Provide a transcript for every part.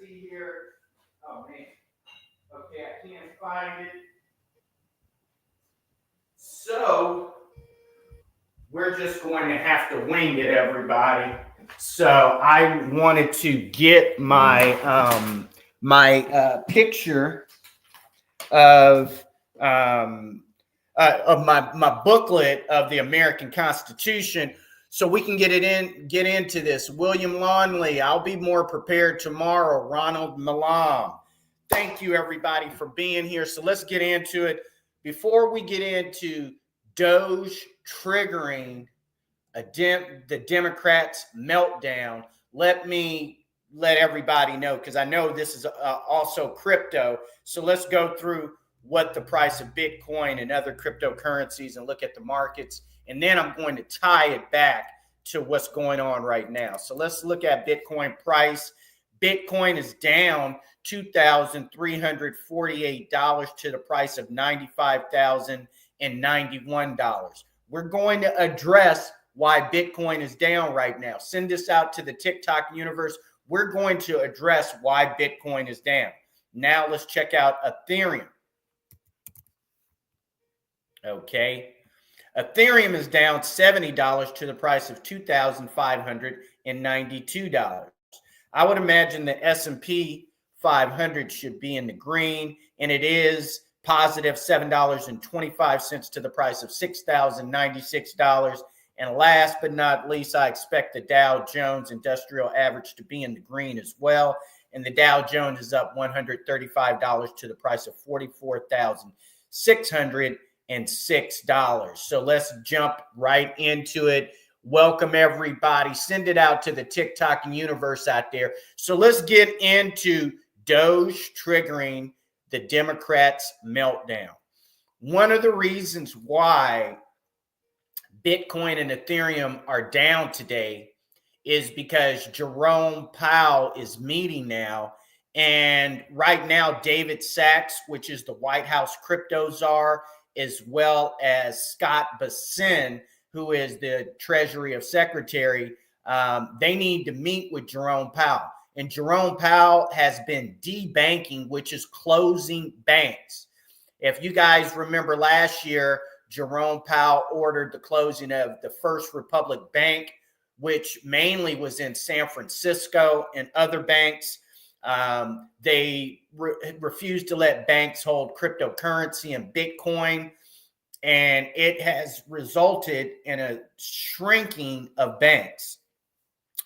see here. Oh, man. Okay, I can't find it. So we're just going to have to wing it, everybody. So I wanted to get my picture of my booklet of the American Constitution, so we can get into this. William Longley, I'll be more prepared tomorrow. Ronald Milam, thank you everybody for being here. So let's get into it. Before we get into Doge triggering the Democrats' meltdown, let everybody know, because I know this is also crypto. So let's go through what the price of Bitcoin and other cryptocurrencies and look at the markets. And then I'm going to tie it back to what's going on right now. So let's look at Bitcoin price. Bitcoin is down $2,348 to the price of $95,091. We're going to address why Bitcoin is down right now. Send this out to the TikTok universe. We're going to address why Bitcoin is down. Now let's check out Ethereum. Okay. Ethereum is down $70 to the price of $2,592. I would imagine the S&P 500 should be in the green, and it is positive $7.25 to the price of $6,096. And last but not least, I expect the Dow Jones Industrial Average to be in the green as well. And the Dow Jones is up $135 to the price of $44,606. So let's jump right into it. Welcome, everybody. Send it out to the TikTok universe out there. So let's get into Doge triggering the Democrats' meltdown. One of the reasons why Bitcoin and Ethereum are down today is because Jerome Powell is meeting now. And right now, David Sachs, which is the White House crypto czar, as well as Scott Bessent, who is the Treasury of Secretary, they need to meet with Jerome Powell. And Jerome Powell has been debanking, which is closing banks. If you guys remember last year, Jerome Powell ordered the closing of the First Republic Bank, which mainly was in San Francisco, and other banks. They refused to let banks hold cryptocurrency and Bitcoin, and it has resulted in a shrinking of banks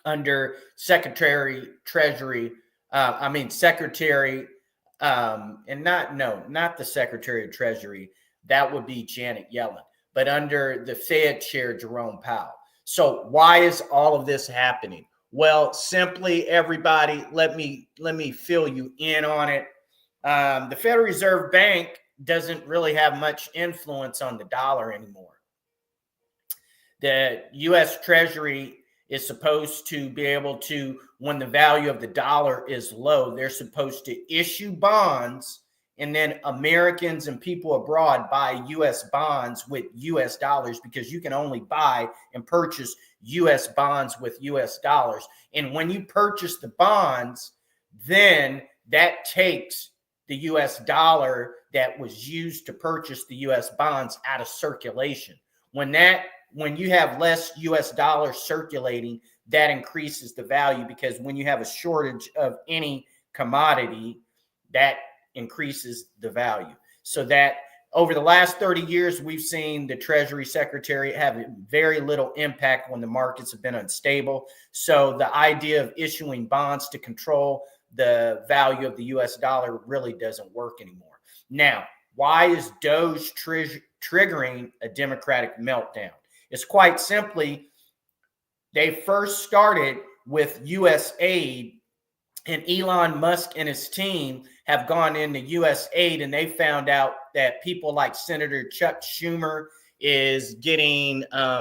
under Secretary Treasury. Not the Secretary of Treasury. That would be Janet Yellen, but under the Fed Chair, Jerome Powell. So why is all of this happening? Well, simply, everybody, let me fill you in on it. The Federal Reserve Bank doesn't really have much influence on the dollar anymore. The U.S. Treasury is supposed to be able to, when the value of the dollar is low, they're supposed to issue bonds, and then Americans and people abroad buy U.S. bonds with U.S. dollars, because you can only buy and purchase U.S. bonds with U.S. dollars. And when you purchase the bonds, then that takes the U.S. dollar that was used to purchase the U.S. bonds out of circulation. When you have less U.S. dollars circulating, that increases the value, because when you have a shortage of any commodity, that increases the value. So that over the last 30 years, we've seen the Treasury Secretary have very little impact when the markets have been unstable. So the idea of issuing bonds to control the value of the U.S. dollar really doesn't work anymore. Now, why is Doge triggering a Democratic meltdown? It's quite simply, they first started with U.S. aid, and Elon Musk and his team have gone into U.S. aid, and they found out that people like Senator Chuck Schumer is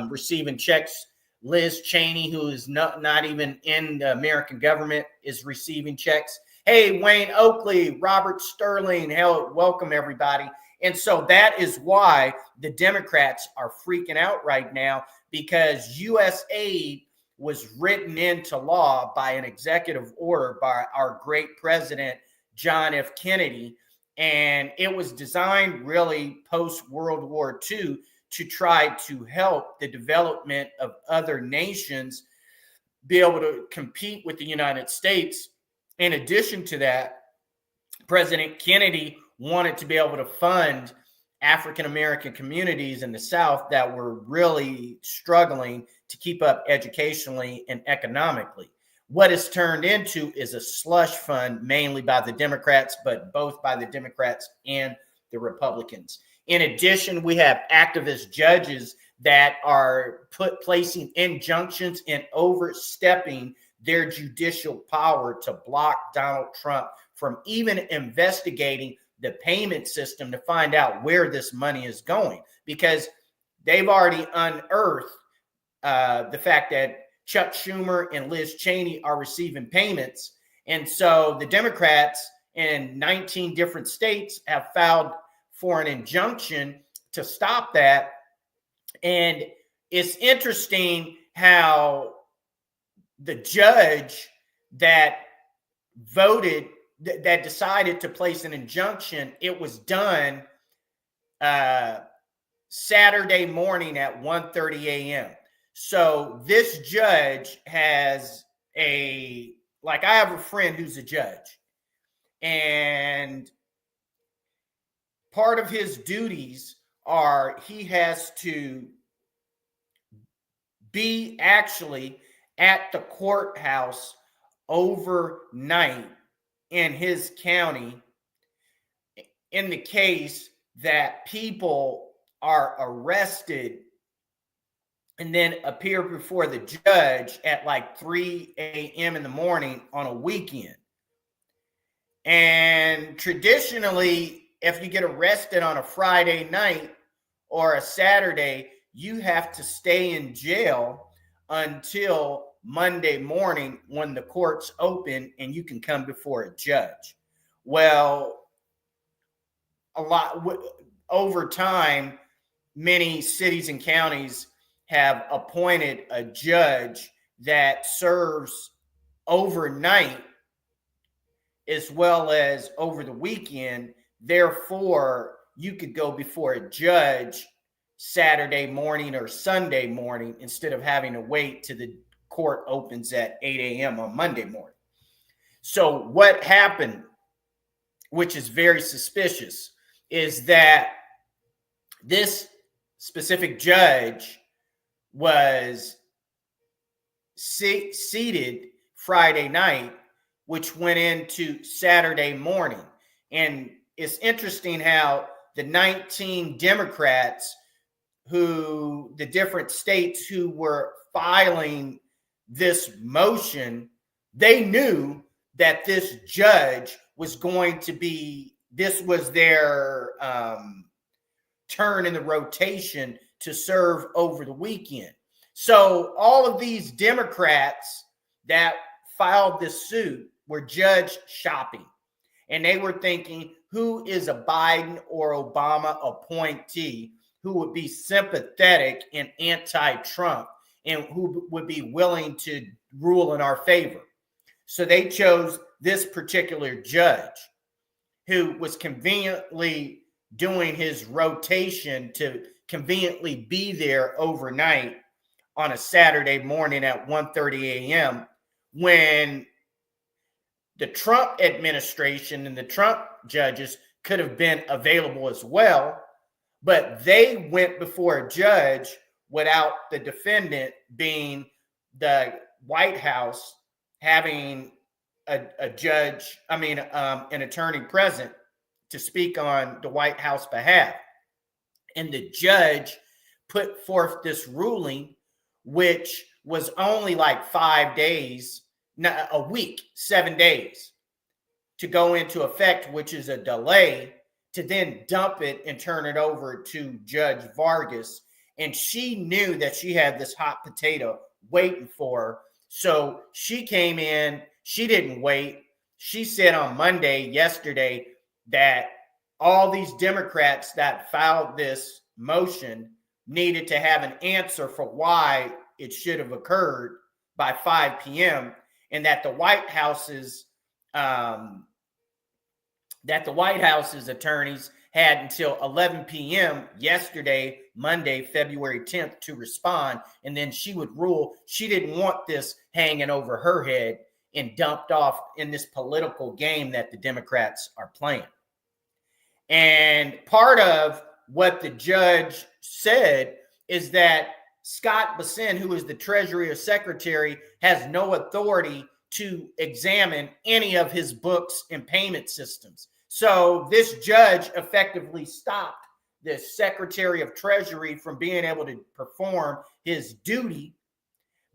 receiving checks. Liz Cheney, who is not even in the American government, is receiving checks. Hey, Wayne Oakley, Robert Sterling, welcome everybody. And so that is why the Democrats are freaking out right now, because U.S. aid was written into law by an executive order by our great president, John F. Kennedy. And it was designed really post-World War II to try to help the development of other nations be able to compete with the United States. In addition to that, President Kennedy wanted to be able to fund African-American communities in the South that were really struggling to keep up educationally and economically. What it's turned into is a slush fund, mainly by the Democrats, but both by the Democrats and the Republicans. In addition, we have activist judges that are placing injunctions and overstepping their judicial power to block Donald Trump from even investigating the payment system to find out where this money is going, because they've already unearthed the fact that Chuck Schumer and Liz Cheney are receiving payments. And so the Democrats in 19 different states have filed for an injunction to stop that. And it's interesting how the judge that voted, that decided to place an injunction, it was done Saturday morning at 1:30 a.m. So this judge has I have a friend who's a judge, and part of his duties are he has to be actually at the courthouse overnight in his county in the case that people are arrested and then appear before the judge at like 3 a.m. in the morning on a weekend. And traditionally, if you get arrested on a Friday night or a Saturday, you have to stay in jail until Monday morning when the courts open and you can come before a judge. Well, over time, many cities and counties have appointed a judge that serves overnight as well as over the weekend. Therefore, you could go before a judge Saturday morning or Sunday morning instead of having to wait till the court opens at 8 a.m. on Monday morning. So what happened, which is very suspicious, is that this specific judge was seated Friday night, which went into Saturday morning. And it's interesting how the 19 Democrats the different states who were filing this motion, they knew that this judge was going to be, this was their turn in the rotation to serve over the weekend. So all of these Democrats that filed this suit were judge shopping. And they were thinking, who is a Biden or Obama appointee who would be sympathetic and anti-Trump and who would be willing to rule in our favor? So they chose this particular judge who was conveniently doing his rotation to conveniently be there overnight on a Saturday morning at 1:30 a.m. when the Trump administration and the Trump judges could have been available as well, but they went before a judge without the defendant being the White House having an attorney present to speak on the White House behalf. And the judge put forth this ruling, which was only like 5 days, a week, 7 days to go into effect, which is a delay, to then dump it and turn it over to Judge Vargas. And she knew that she had this hot potato waiting for her. So she came in, she didn't wait. She said on yesterday, that all these Democrats that filed this motion needed to have an answer for why it should have occurred by 5 p.m. and that the White House's attorneys had until 11 p.m. yesterday, Monday, February 10th, to respond, and then she would rule. She didn't want this hanging over her head and dumped off in this political game that the Democrats are playing. And part of what the judge said is that Scott Bessent, who is the Treasury Secretary, has no authority to examine any of his books and payment systems. So this judge effectively stopped the Secretary of Treasury from being able to perform his duty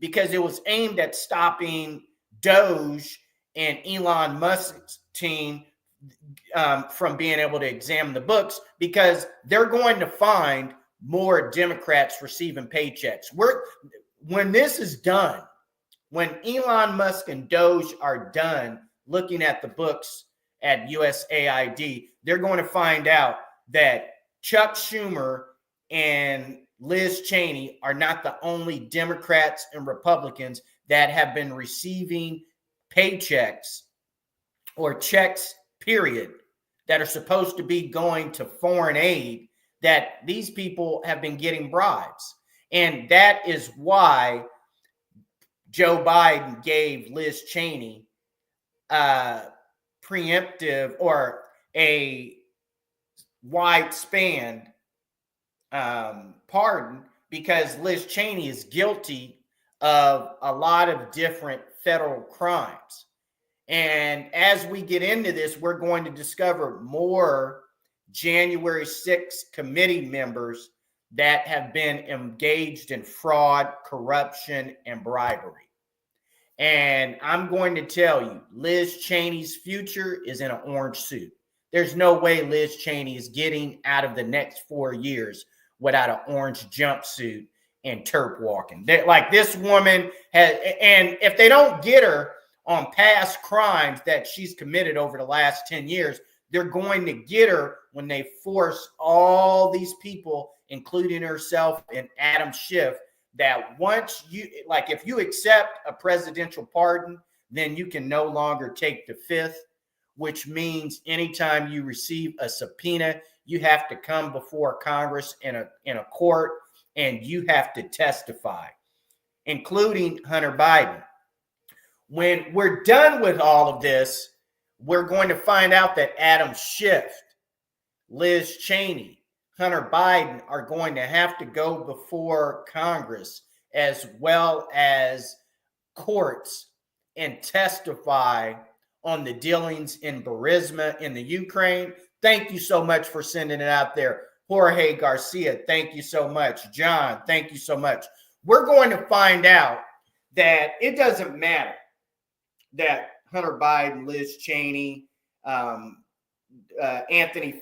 because it was aimed at stopping Doge and Elon Musk's team from being able to examine the books, because they're going to find more Democrats receiving paychecks. When this is done, when Elon Musk and Doge are done looking at the books at USAID, they're going to find out that Chuck Schumer and Liz Cheney are not the only Democrats and Republicans that have been receiving paychecks or checks, period, that are supposed to be going to foreign aid, that these people have been getting bribes. And that is why Joe Biden gave Liz Cheney preemptive or a wide span pardon, because Liz Cheney is guilty of a lot of different federal crimes. And as we get into this, we're going to discover more January 6th committee members that have been engaged in fraud, corruption, and bribery. And I'm going to tell you, Liz Cheney's future is in an orange suit. There's no way Liz Cheney is getting out of the next 4 years without an orange jumpsuit and turp walking. Like, this woman has, and if they don't get her on past crimes that she's committed over the last 10 years, they're going to get her when they force all these people, including herself and Adam Schiff, that once you, like, if you accept a presidential pardon, then you can no longer take the fifth, which means anytime you receive a subpoena, you have to come before Congress in a court, and you have to testify, including Hunter Biden. When we're done with all of this, we're going to find out that Adam Schiff, Liz Cheney, Hunter Biden are going to have to go before Congress as well as courts and testify on the dealings in Burisma in the Ukraine. Thank you so much for sending it out there. Jorge Garcia, thank you so much. John, thank you so much. We're going to find out that it doesn't matter that Hunter Biden, Liz Cheney, Anthony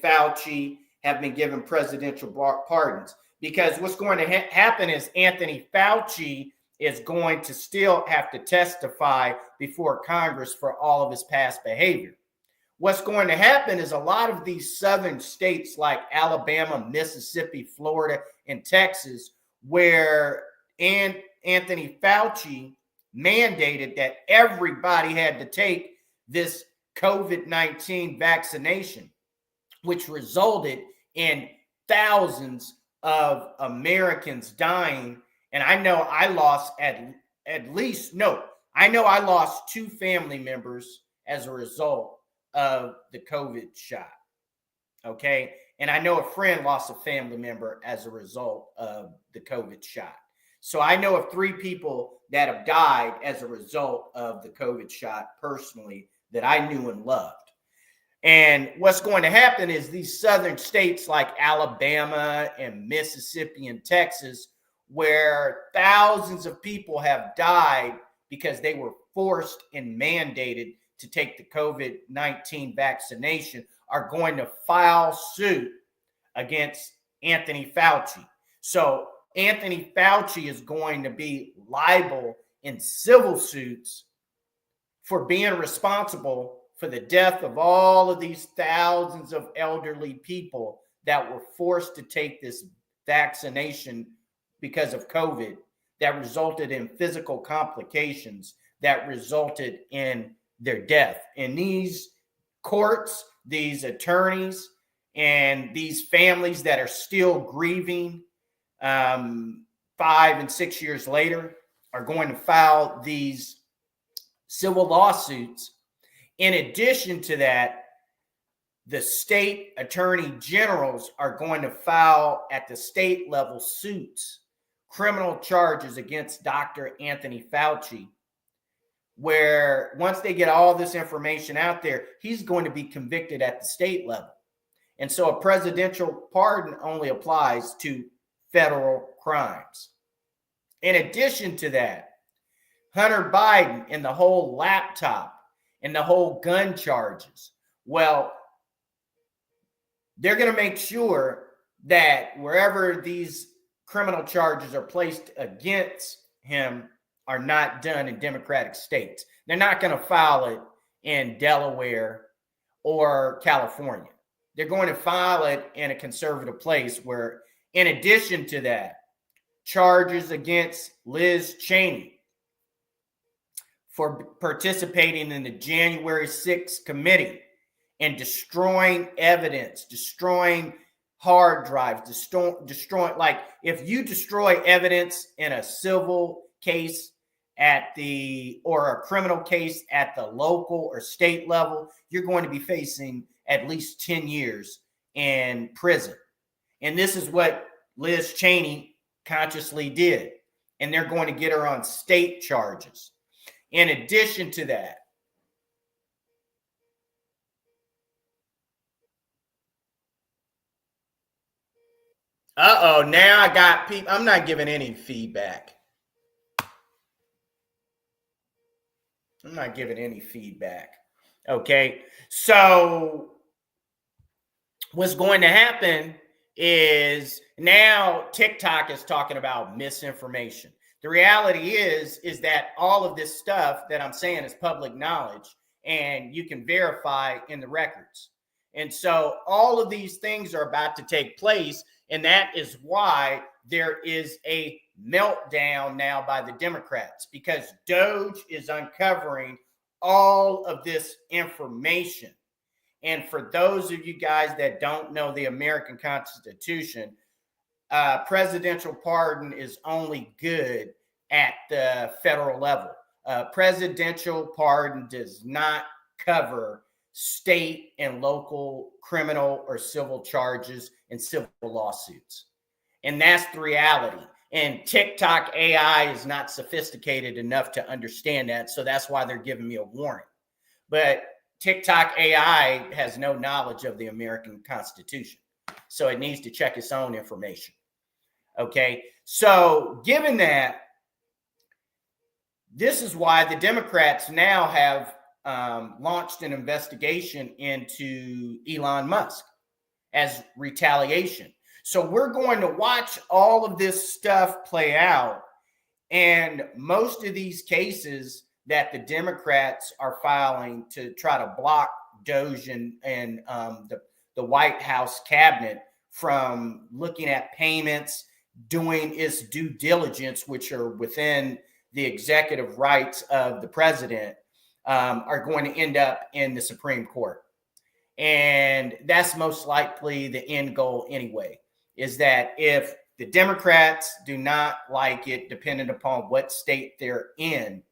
Fauci have been given presidential pardons, because what's going to happen is Anthony Fauci is going to still have to testify before Congress for all of his past behavior. What's going to happen is a lot of these southern states like Alabama, Mississippi, Florida, and Texas, where Anthony Fauci mandated that everybody had to take this COVID-19 vaccination, which resulted in thousands of Americans dying. And I know I lost I lost 2 family members as a result of the COVID shot. Okay. And I know a friend lost a family member as a result of the COVID shot. So I know of 3 people that have died as a result of the COVID shot personally that I knew and loved. And what's going to happen is these southern states like Alabama and Mississippi and Texas, where thousands of people have died because they were forced and mandated to take the COVID-19 vaccination, are going to file suit against Anthony Fauci. So Anthony Fauci is going to be liable in civil suits for being responsible for the death of all of these thousands of elderly people that were forced to take this vaccination because of COVID, that resulted in physical complications that resulted in their death. And these courts, these attorneys, and these families that are still grieving 5 and 6 years later are going to file these civil lawsuits. In addition to that, the state attorney generals are going to file at the state level suits, criminal charges against Dr. Anthony Fauci, where once they get all this information out there, he's going to be convicted at the state level. And so a presidential pardon only applies to federal crimes. In addition to that, Hunter Biden and the whole laptop and the whole gun charges, well, they're going to make sure that wherever these criminal charges are placed against him are not done in Democratic states. They're not going to file it in Delaware or California. They're going to file it in a conservative place where, in addition to that, charges against Liz Cheney for participating in the January 6th committee and destroying evidence, destroying hard drives, destroying, like if you destroy evidence in a civil case or a criminal case at the local or state level, you're going to be facing at least 10 years in prison. And this is what Liz Cheney consciously did. And they're going to get her on state charges. In addition to that, now I got people. I'm not giving any feedback. I'm not giving any feedback. Okay. So what's going to happen is now TikTok is talking about misinformation. The reality is that all of this stuff that I'm saying is public knowledge and you can verify in the records. And so all of these things are about to take place. And that is why there is a meltdown now by the Democrats, because Doge is uncovering all of this information. And for those of you guys that don't know the American Constitution, presidential pardon is only good at the federal level. Presidential pardon does not cover state and local criminal or civil charges and civil lawsuits. And that's the reality. And TikTok AI is not sophisticated enough to understand that. So that's why they're giving me a warning. But TikTok AI has no knowledge of the American Constitution. So it needs to check its own information. Okay. So given that, this is why the Democrats now have launched an investigation into Elon Musk as retaliation. So we're going to watch all of this stuff play out. And most of these cases that the Democrats are filing to try to block Doge and the White House cabinet from looking at payments, doing its due diligence, which are within the executive rights of the president, are going to end up in the Supreme Court. And that's most likely the end goal anyway, is that if the Democrats do not like it, depending upon what state they're in,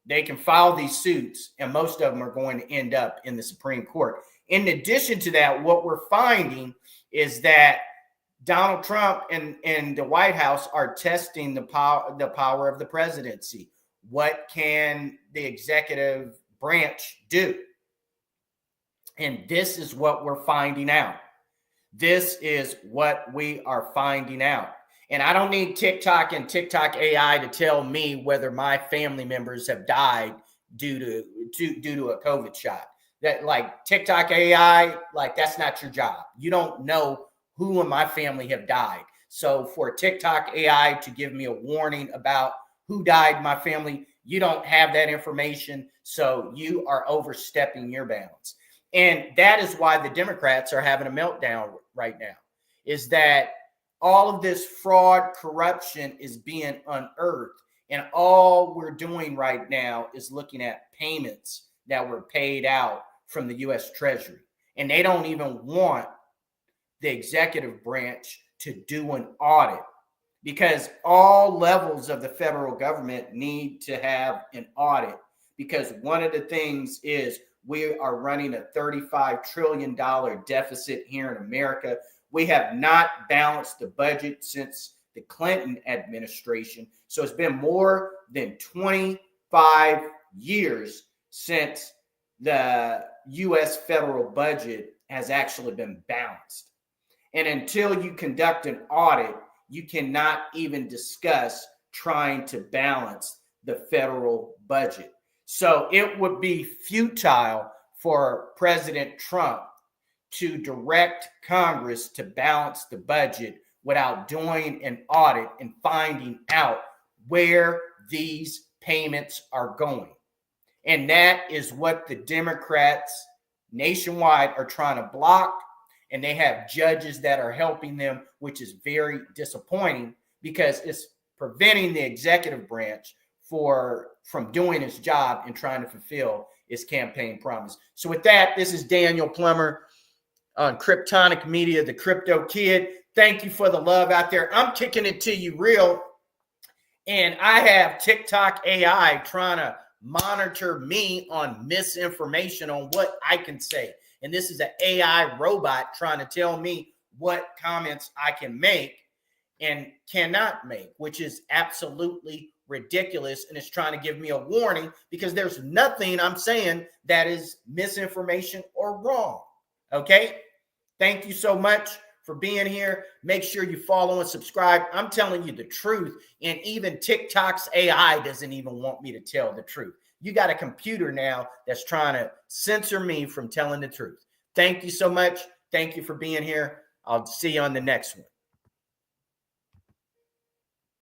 they can file these suits, and most of them are going to end up in the Supreme Court. In addition to that, what we're finding is that Donald Trump and the White House are testing the power of the presidency. What can the executive branch do? And this is what we're finding out. This is what we are finding out. And I don't need TikTok and TikTok AI to tell me whether my family members have died due to a COVID shot. That, like, TikTok AI, like, that's not your job. You don't know who in my family have died. So for TikTok AI to give me a warning about who died in my family, you don't have that information. So you are overstepping your bounds. And that is why the Democrats are having a meltdown right now, is that all of this fraud, corruption is being unearthed. And all we're doing right now is looking at payments that were paid out from the U.S. Treasury. And they don't even want the executive branch to do an audit, because all levels of the federal government need to have an audit, because one of the things is we are running a $35 trillion deficit here in America. We have not balanced the budget since the Clinton administration. So it's been more than 25 years since the U.S. federal budget has actually been balanced. And until you conduct an audit, you cannot even discuss trying to balance the federal budget. So it would be futile for President Trump to direct Congress to balance the budget without doing an audit and finding out where these payments are going. And that is what the Democrats nationwide are trying to block. And they have judges that are helping them, which is very disappointing, because it's preventing the executive branch from doing its job and trying to fulfill its campaign promise. So with that, this is Daniel Plummer on Kryptonic Media, the Crypto Kid. Thank you for the love out there. I'm kicking it to you real. And I have TikTok AI trying to monitor me on misinformation on what I can say. And this is an AI robot trying to tell me what comments I can make and cannot make, which is absolutely ridiculous. And it's trying to give me a warning, because there's nothing I'm saying that is misinformation or wrong. Okay? Thank you so much for being here. Make sure you follow and subscribe. I'm telling you the truth. And even TikTok's AI doesn't even want me to tell the truth. You got a computer now that's trying to censor me from telling the truth. Thank you so much. Thank you for being here. I'll see you on the next one.